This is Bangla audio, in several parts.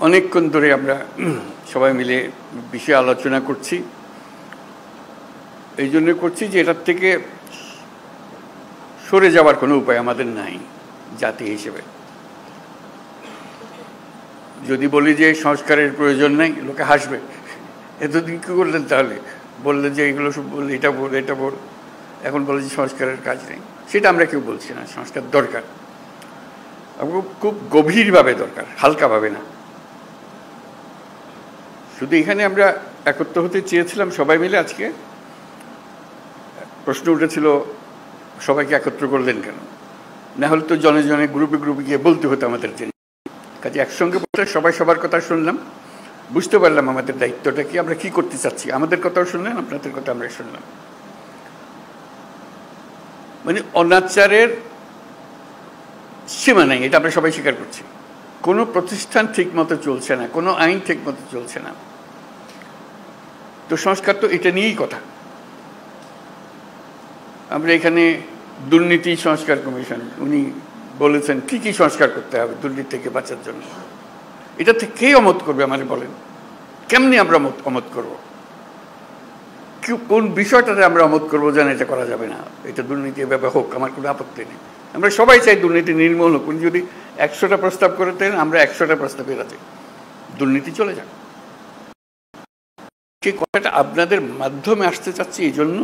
অনেকক্ষণ ধরে আমরা সবাই মিলে বিষয়ে আলোচনা করছি। এই জন্য করছি যে এটার থেকে সরে যাওয়ার কোনো উপায় আমাদের নাই জাতি হিসেবে। যদি বলি যে সংস্কারের প্রয়োজন নাই, লোকে হাসবে, এতদিন কী করলেন তাহলে? বললেন যে এগুলো সব বললে, এটা বল এটা বল, এখন বলে যে সংস্কারের কাজ নেই। সেটা আমরা কেউ বলছি না, সংস্কার দরকার, খুব গভীরভাবে দরকার, হালকাভাবে না। শুধু এখানে আমরা একত্র হতে চেয়েছিলাম সবাই মিলে। আজকে প্রশ্ন উঠেছিল সবাইকে একত্র করলেন কেন? না হলে তো জনে জনে গ্রুপে গ্রুপে গিয়ে বলতে হতো আমাদের জন্য। কাজে একসঙ্গে বসে সবাই সবার কথা শুনলাম, বুঝতে পারলাম আমাদের দায়িত্বটা কি, আমরা কি করতে চাচ্ছি। আমাদের কথাও শুনলেন, আপনাদের কথা আমরা শুনলাম। মানে অনাচারের সীমা নেই, এটা আমরা সবাই স্বীকার করছি। কোনো প্রতিষ্ঠান ঠিক মতো চলছে না, কোনো আইন ঠিক মতো চলছে না। তো সংস্কার তো এটা নিয়েই কথা। আমরা এখানে দুর্নীতি সংস্কার কমিশন, উনি বলেছেন কি কি সংস্কার করতে হবে দুর্নীতি থেকে বাঁচার জন্য। এটা থেকে কে অমত করবে আমাদের বলেন? কেমনি আমরা অমত করব? কোন বিষয়টাতে আমরা অমত করবো যেন এটা করা যাবে না, এটা দুর্নীতি এভাবে হোক, আমার কোনো আপত্তি নেই। আমরা সবাই চাই দুর্নীতি নির্মূল হোক। উনি যদি 100টা প্রস্তাব করে দেন, আমরা 100টা প্রস্তাবে রাজি, দুর্নীতি চলে যাক। সে কথাটা আপনাদের মাধ্যমে আসতে চাচ্ছি এই জন্য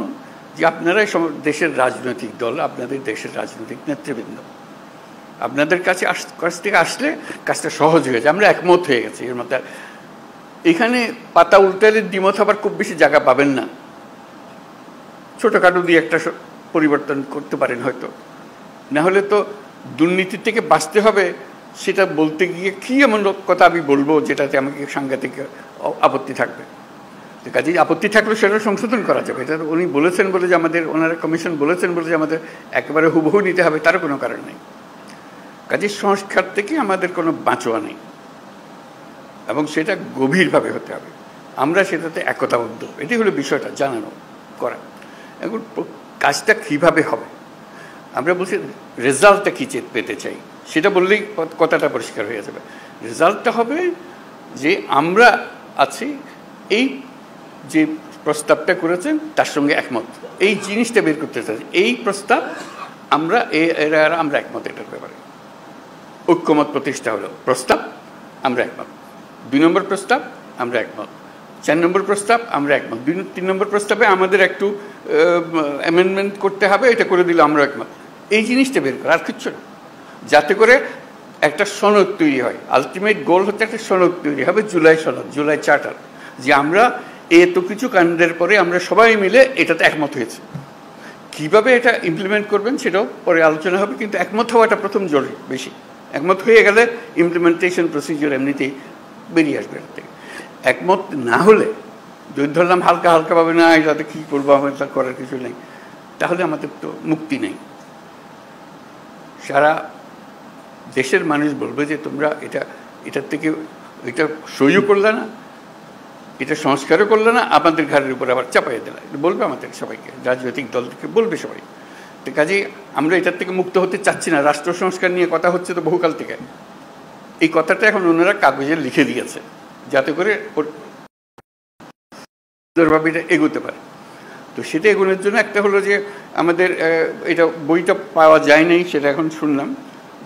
যে আপনারাই দেশের রাজনৈতিক দল, আপনাদের দেশের রাজনৈতিক নেতৃবৃন্দ, আপনাদের কাছ থেকে আসলে কাজটা সহজ হয়ে যায়। আমরা একমত হয়ে গেছি এর মধ্যে। এখানে পাতা উল্টালে দ্বিমত আবার খুব বেশি জায়গা পাবেন না। ছোটোখাটো দিয়ে একটা পরিবর্তন করতে পারেন হয়তো, না হলে তো দুর্নীতির থেকে বাঁচতে হবে। সেটা বলতে গিয়ে কী এমন কথা আমি বলবো যেটাতে আমাকে সাংঘাতিক আপত্তি থাকবে। কাজেই আপত্তি থাকলে সেটা সংশোধন করা যাবে। এটা উনি বলেছেন বলে যে আমাদের, ওনারা কমিশন বলেছেন বলে যে আমাদের একেবারে হুবহু নিতে হবে তারও কোনো কারণ নেই। কাজেই সংস্কার থেকে আমাদের কোনো বাঁচোয়া নেই, এবং সেটা গভীরভাবে হতে হবে। আমরা সেটাতে একতাবদ্ধ, এটি হলো বিষয়টা জানানো করা। এখন কাজটা কীভাবে হবে? আমরা বলছি রেজাল্টটা কী পেতে চাই, সেটা বললেই কথাটা পরিষ্কার হয়ে যাবে। রেজাল্টটা হবে যে আমরা আছি, এই যে প্রস্তাবটা করেছেন তার সঙ্গে একমত, এই জিনিসটা বের করতে চাই। এই প্রস্তাব আমরা আমরা একমত, এটার ব্যাপারে ঐক্যমত প্রতিষ্ঠা হলো। প্রস্তাব আমরা একমত, 2 নম্বর প্রস্তাব আমরা একমত, 4 নম্বর প্রস্তাব আমরা একমত, 3 নম্বর প্রস্তাবে আমাদের একটু অ্যামেন্ডমেন্ট করতে হবে, এটা করে দিলে আমরা একমত। এই জিনিসটা বের করা, আর কিচ্ছু না, যাতে করে একটা সনদ তৈরি হয়। আলটিমেট গোল হচ্ছে একটা সনদ তৈরি হবে, জুলাই সনদ, জুলাই চার্টার, যে আমরা এত কিছু কাণ্ডের পরে আমরা সবাই মিলে এটাতে একমত হয়েছে। কিভাবে এটা ইমপ্লিমেন্ট করবেন সেটাও পরে আলোচনা হবে, কিন্তু একমত হওয়াটা প্রথম জরুরি বেশি। একমত হয়ে গেলে ইমপ্লিমেন্টেশন প্রসিজিওর এমনিতেই বেরিয়ে আসবে এর থেকে। একমত না হলে, যদি ধরলাম হালকা হালকাভাবে না, এটাতে কী করবো, আমার তা করার কিছু নেই, তাহলে আমাদের তো মুক্তি নেই। সারা দেশের মানুষ বলবে যে তোমরা এটার থেকে এটা সহ্য করলে না, এটা সংস্কারও করলে না, আপনাদের ঘরের উপর আবার চাপাইয়ে দিলা, বলবে আমাদের সবাইকে, রাজনৈতিক দল থেকে বলবে সবাই। তো কাজেই আমরা এটার থেকে মুক্ত হতে চাচ্ছি না। রাষ্ট্র সংস্কার নিয়ে কথা হচ্ছে তো বহুকাল থেকে। এই কথাটা এখন ওনারা কাগজে লিখে দিয়েছে যাতে করে সুন্দরভাবে এটা এগোতে পারে। তো সেটা এগোনোর জন্য একটা হলো যে আমাদের এটা বইটা পাওয়া যায় নাই, সেটা এখন শুনলাম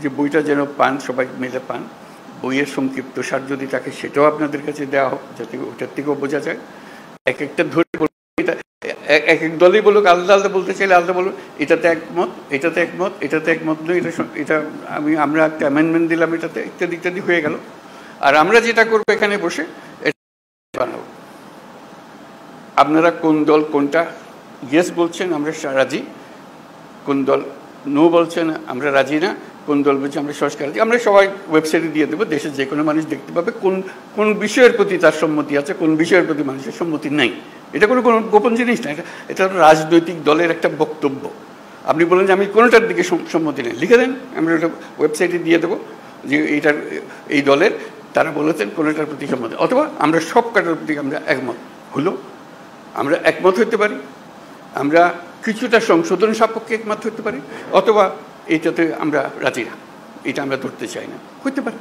যে বইটা যেন পান, সবাই মিলে পান। বইয়ের সংক্ষিপ্ত সার যদি থাকে সেটাও আপনাদের কাছে দেওয়া হোক, যাতে ওটার থেকেও বোঝা যায়। এক একটা ধরে এটা এক এক দলই বলুক, আলাদা আলাদা বলতে চাইলে আলাদা বলুক, এটাতে একমত, এটাতে একমত, এটাতে একমত নয়, এটা আমরা একটা অ্যামেন্ডমেন্ট দিলাম এটাতে, ইত্যাদি ইত্যাদি হয়ে গেল। আর আমরা যেটা করবো এখানে বসে বানাবো। আপনারা কোন দল কোনটা ইয়েস বলছেন আমরা রাজি, কোন দল নো বলছেন আমরা রাজি না, কোন দল বলছে আমরা সংস্কার রাজি, আমরা সবাই ওয়েবসাইটে দিয়ে দেবো। দেশের যে কোনো মানুষ দেখতে পাবে কোন কোন বিষয়ের প্রতি তার সম্মতি আছে, কোন বিষয়ের প্রতি মানুষের সম্মতি নাই। এটা কোনো গোপন জিনিস না, এটা রাজনৈতিক দলের একটা বক্তব্য। আপনি বলেন যে আমি কোনোটার দিকে সম্মতি নেই, লিখে দেন, আমরা ওটা ওয়েবসাইটে দিয়ে দেবো যে এইটার এই দলের তারা বলেছেন কোনোটার প্রতি সম্মতি, অথবা আমরা সব কাটার প্রতি আমরা একমত হলো। আমরা একমত হতে পারি, আমরা কিছুটা সংশোধন সাপেক্ষে একমত হতে পারি, অথবা এইটাতে আমরা রাজি না, এটা আমরা ধরতে চাই না। হইতে পারে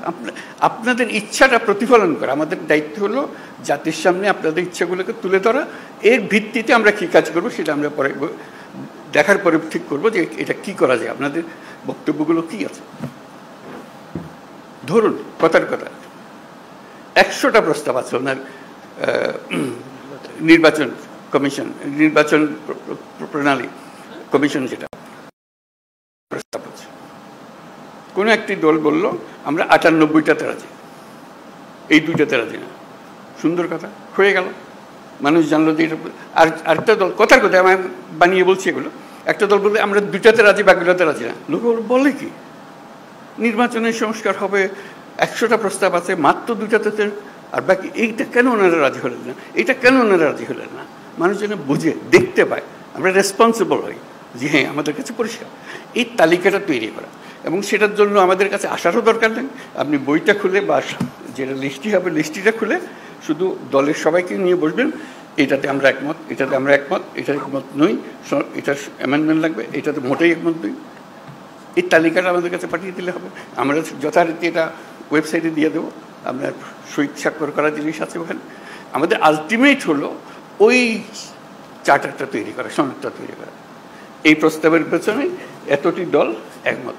আপনাদের ইচ্ছাটা প্রতিফলন করা। আমাদের দায়িত্ব হলো জাতির সামনে আপনাদের ইচ্ছাগুলোকে তুলে ধরা, এর ভিত্তিতে আমরা কী কাজ করবো সেটা আমরা পরে দেখার পরে ঠিক করবো যে এটা কি করা যায়, আপনাদের বক্তব্যগুলো কি আছে। ধরুন কথার কথা 100টা প্রস্তাব আছে ওনার নির্বাচন কমিশন, নির্বাচন প্রণালী কমিশন, যেটা প্রস্তাব আছে। কোনো একটি দল বলল আমরা 98টাতে রাজি, এই 2টাতে রাজি না। সুন্দর কথা, হয়ে গেল, মানুষ জানলো যে এটা। আর আরেকটা দল, কথার কথা আমি বানিয়ে বলছি এগুলো, একটা দল বললে আমরা 2টাতে রাজি, বাকিটাতে রাজি না। লোক বলে কি নির্বাচনের সংস্কার হবে, 100টা প্রস্তাব আছে, মাত্র 2টাতে, আর বাকি এইটা কেন ওনারা রাজি হলেন না, এটা কেন ওনারা রাজি হলেন না। মানুষ যেন বুঝে দেখতে পায়, আমরা রেসপন্সিবল হই যে হ্যাঁ আমাদের কাছে পরিষ্কার। এই তালিকাটা তৈরি করা, এবং সেটার জন্য আমাদের কাছে আসারও দরকার নেই। আপনি বইটা খুলে বা যেটা লিস্টটি হবে লিস্টটিটা খুলে শুধু দলের সবাইকে নিয়ে বসবেন, এটাতে আমরা একমত, এটাতে আমরা একমত, এটা একমত নই, এটার অ্যামেন্ডমেন্ট লাগবে, এটাতে মোটেই একমত নই। এই তালিকাটা আমাদের কাছে পাঠিয়ে দিলে হবে। আমরা যথারীতি এটা ওয়েবসাইটে দিয়ে দেবো, আপনার সহিত স্বাক্ষর করা জিনিস আছে ওখানে। আমাদের আলটিমেট হলো ওই চার্টারটা তৈরি করা, সনদটা তৈরি করা। এই প্রস্তাবের পেছনে এতটি দল একমত,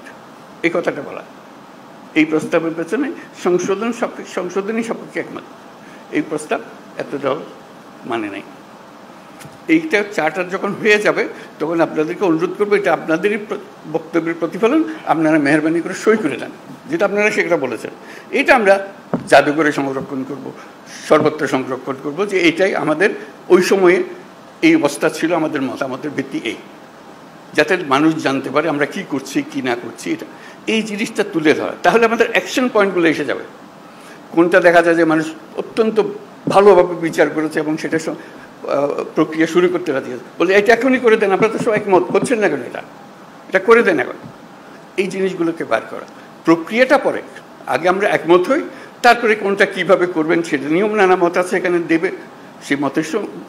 এই কথাটা বলা। এই প্রস্তাবের পেছনে সংশোধনী সপক্ষে একমত, এই প্রস্তাব এত দল মানে নাই। এইটা চার্টার যখন হয়ে যাবে তখন আপনাদেরকে অনুরোধ করবো, এটা আপনাদেরই বক্তব্যের প্রতিফলন, আপনারা মেহরবানি করে সই করে দেন, যেটা আপনারা সেটা বলেছেন। এটা আমরা জাদুঘরে সংরক্ষণ করব, সর্বত্র সংরক্ষণ করব, যে এটাই আমাদের ওই সময়ে এই অবস্থা ছিল, আমাদের মতামতের ভিত্তি এই, যাতে মানুষ জানতে পারে আমরা কি করছি কি না করছি। এটা এই জিনিসটা তুলে ধরা, তাহলে আমাদের অ্যাকশন পয়েন্টগুলো এসে যাবে। কোনটা দেখা যায় যে মানুষ অত্যন্ত ভালোভাবে বিচার করেছে এবং সেটা প্রক্রিয়া শুরু করতে রাজি আছে, বলে এটা এখনই করে দেন, আপনারা তো সব একমত হচ্ছেন না কেন, এটা করে দেন এখন। এই জিনিসগুলোকে বার করা, প্রক্রিয়াটা পরে, আগে আমরা একমত হই, তারপরে কোনটা কিভাবে করবেন সেটা নিয়ম নানা মত আছে এখানে দেবে, সেই মতের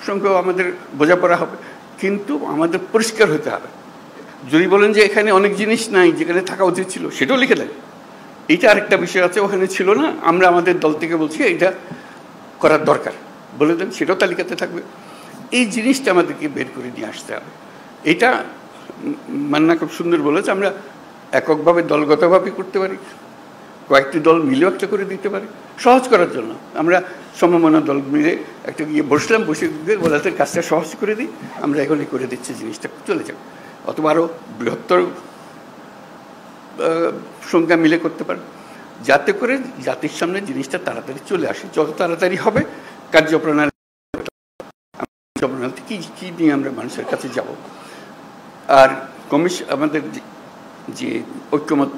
সঙ্গেও আমাদের বোঝাপড়া হবে, কিন্তু আমাদের পরিষ্কার হতে হবে। যদি বলেন যে এখানে অনেক জিনিস নাই যেখানে থাকা উচিত ছিল, সেটাও লিখে দেন। এইটা আরেকটা বিষয় আছে, ওখানে ছিল না, আমরা আমাদের দল থেকে বলছি এটা করার দরকার, বলে দেন, সেটাও তালিকাতে থাকবে। এই জিনিসটা আমাদেরকে বের করে নিয়ে আসতে হবে। এটা মান্না খুব সুন্দর বলেছে, আমরা এককভাবে দলগতভাবে করতে পারি, কয়েকটি দল মিলেও একটা করে দিতে পারি, সহজ করার জন্য। আমরা সমমনা দল মিলে একটা গিয়ে বসলাম, বসে গিয়ে বলাতে কাজটা সহজ করে দিই, আমরা এখনই করে দিচ্ছি, জিনিসটা চলে যাবে। অথবা আরও বৃহত্তর সংখ্যা মিলে করতে পারে, যাতে করে জাতির সামনে জিনিসটা তাড়াতাড়ি চলে আসে। যত তাড়াতাড়ি হবে কার্যপ্রণালী কি কী নিয়ে আমরা মানুষের কাছে যাব। আর আমাদের যে ঐক্যমত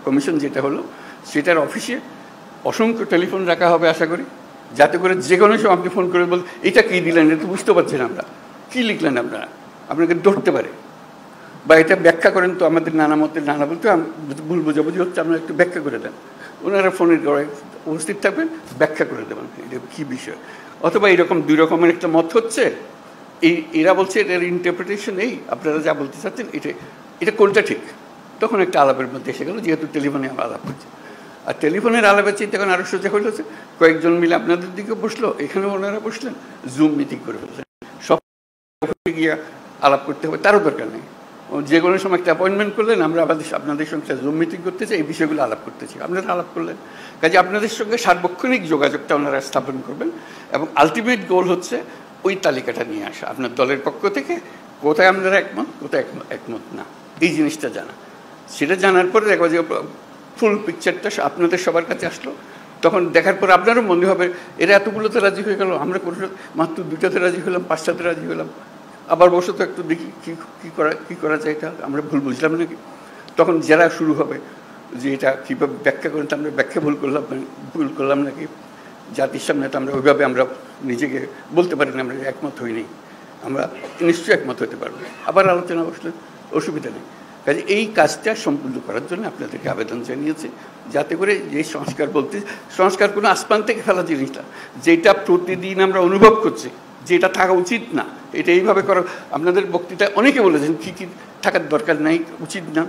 কমিশন যেটা হলো, সেটার অফিসে অসংখ্য টেলিফোন রাখা হবে আশা করি, যাতে করে যে কোনো সময় আপনি ফোন করে বল এটা কী দিলেন, এটা তো বুঝতে পারছেন আমরা, কী লিখলেন আপনারা, আপনাকে ধরতে পারে, বা এটা ব্যাখ্যা করেন তো, আমাদের নানা মতের নানা বলতে ভুল বোঝাবুঝি হচ্ছে, আপনারা একটু ব্যাখ্যা করে দেন। ওনারা ফোনের গড়ায় উপস্থিত থাকবেন, ব্যাখ্যা করে দেবেন এটা কী বিষয়। অথবা এরকম 2 রকমের একটা মত হচ্ছে, এরা বলছে এটার ইন্টারপ্রিটেশন এই, আপনারা যা বলতে চাচ্ছেন এটা কোনটা ঠিক, তখন একটা আলাপের মধ্যে এসে গেল, যেহেতু টেলিফোনে আলাপ হচ্ছে। আর টেলিফোনের আলাপের চেয়ে তখন আরও সোজা হয়েছে, কয়েকজন মিলে আপনাদের দিকে বসলো, এখানেও ওনারা বসলেন, জুম মিটিং করে ফেললেন, সব গিয়ে আলাপ করতে হবে তারও দরকার নেই। যে কোনো সময় একটা অ্যাপয়েন্টমেন্ট করলেন, আমরা আপনাদের সঙ্গে জুম মিটিং করতে চাই, এই বিষয়গুলো আলাপ করতে চাই, আপনারা আলাপ করলেন। কাজে আপনাদের সঙ্গে সার্বক্ষণিক যোগাযোগটা ওনারা স্থাপন করবেন, এবং আলটিমেট গোল হচ্ছে ওই তালিকাটা নিয়ে আসা আপনার দলের পক্ষ থেকে, কোথায় আপনারা একমত, কোথায় একমত না, এই জিনিসটা জানা। সেটা জানার পরে দেখো যে ফুল পিকচারটা আপনাদের সবার কাছে আসলো, তখন দেখার পর আপনারও মনে হবে এরা এতগুলোতে রাজি হয়ে গেল, আমরা কোনো মাত্র 2টাতে রাজি হলাম, 5টাতে রাজি হলাম, আবার বসে তো একটু দেখি কী করা যায়, এটা আমরা ভুল বুঝলাম নাকি। তখন যারা শুরু হবে যে এটা কীভাবে ব্যাখ্যা করেন, আমরা ব্যাখ্যা ভুল করলাম নাকি, জাতির সামনে তো আমরা ওইভাবে আমরা নিজেকে বলতে পারি না আমরা একমত হইনি, আমরা নিশ্চয়ই একমত হতে পারবো, আবার আলোচনা বসলে অসুবিধা নেই। কাজে এই কাজটা সম্পূর্ণ করার জন্য আপনাদেরকে আবেদন জানিয়েছি, যাতে করে যে সংস্কার কোনো আসমান থেকে ফেলা জিনিসটা, যেটা প্রতিদিন আমরা অনুভব করছি যেটা থাকা উচিত না, এটা এইভাবে করা। আপনাদের বক্তৃতায় অনেকে বলেছেন কী কী থাকার দরকার নাই, উচিত না,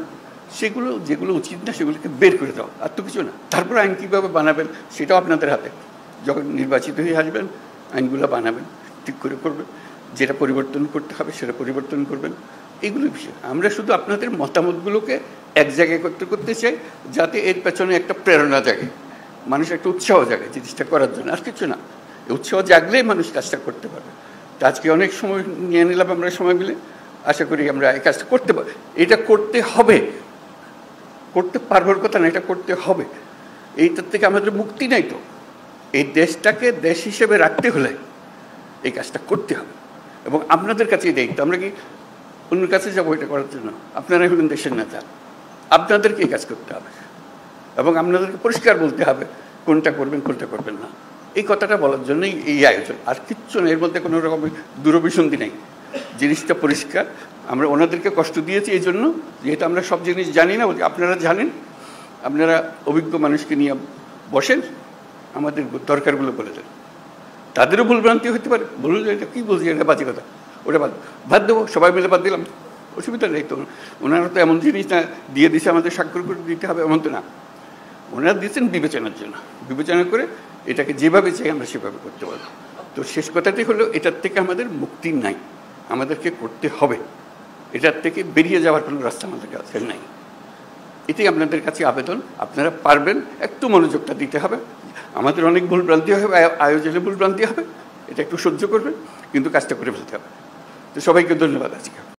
সেগুলো যেগুলো উচিত না সেগুলোকে বের করে দাও, আর তো কিছু না। তারপর আইন কীভাবে বানাবেন সেটাও আপনাদের হাতে। যখন নির্বাচিত হয়ে আসবেন আইনগুলো বানাবেন, ঠিক করে করবেন, যেটা পরিবর্তন করতে হবে সেটা পরিবর্তন করবেন। এইগুলো বিষয় আমরা শুধু আপনাদের মতামতগুলোকে এক জায়গায় করতে চাই, যাতে এর পেছনে একটা প্রেরণা জাগে, মানুষ একটা উৎসাহ জাগে জিনিসটা করার জন্য, আর কিছু না। উৎসাহ জাগলেই মানুষ কাজটা করতে পারবে। তো আজকে অনেক সময় নিয়ে নিলাম আমরা সময় মিলে, আশা করি আমরা এই কাজটা করতে পারবো। এটা করতে হবে, করতে পারবার কথা না, এটা করতে হবে। এইটার থেকে আমাদের মুক্তি নাই। তো এই দেশটাকে দেশ হিসেবে রাখতে হলে এই কাজটা করতে হবে, এবং আপনাদের কাছে এই দায়িত্ব। আমরা কি অন্যের কাছে যাবো এটা করার জন্য? আপনারাই হলেন দেশের নেতা, আপনাদেরকে এই কাজ করতে হবে, এবং আপনাদেরকে পরিষ্কার বলতে হবে কোনটা করবেন কোনটা করবেন না। এই কথাটা বলার জন্যই এই আয়োজন, আর কিচ্ছু না। এর মধ্যে কোনো রকমের দূরভিসন্ধি নেই, জিনিসটা পরিষ্কার। আমরা ওনাদেরকে কষ্ট দিয়েছি এই জন্য, যেহেতু আমরা সব জিনিস জানি না, আপনারা জানেন। আপনারা অভিজ্ঞ মানুষকে নিয়ে বসেন, আমাদের দরকারগুলো বলে দেন। তাদেরও ভুলভ্রান্তি হতে পারে, বলুন এটা কী বলছি, এটা বাজে কথা, ওটা বাদ দেবো, সবাই মিলে বাদ দিলাম, অসুবিধা নেই তো। ওনারা তো এমন জিনিস না দিয়ে দিছে আমাদের স্বাক্ষর করে দিতে হবে, এমন তো না। ওনারা দিয়েছেন বিবেচনার জন্য, বিবেচনা করে এটাকে যেভাবে চাই আমরা সেভাবে করতে পারবো। তো শেষ কথাটি হলো, এটার থেকে আমাদের মুক্তি নাই, আমাদেরকে করতে হবে। এটার থেকে বেরিয়ে যাওয়ার কোনো রাস্তা আমাদের কাছে নাই। এটাই আপনাদের কাছে আবেদন। আপনারা পারবেন, একটু মনোযোগটা দিতে হবে। আমাদের অনেক ভুলভ্রান্তি হবে, আয়োজনে ভুলভ্রান্তি হবে, এটা একটু সহ্য করবেন, কিন্তু কাজটা করে ফেলতে হবে। তো সবাইকে ধন্যবাদ আজকে।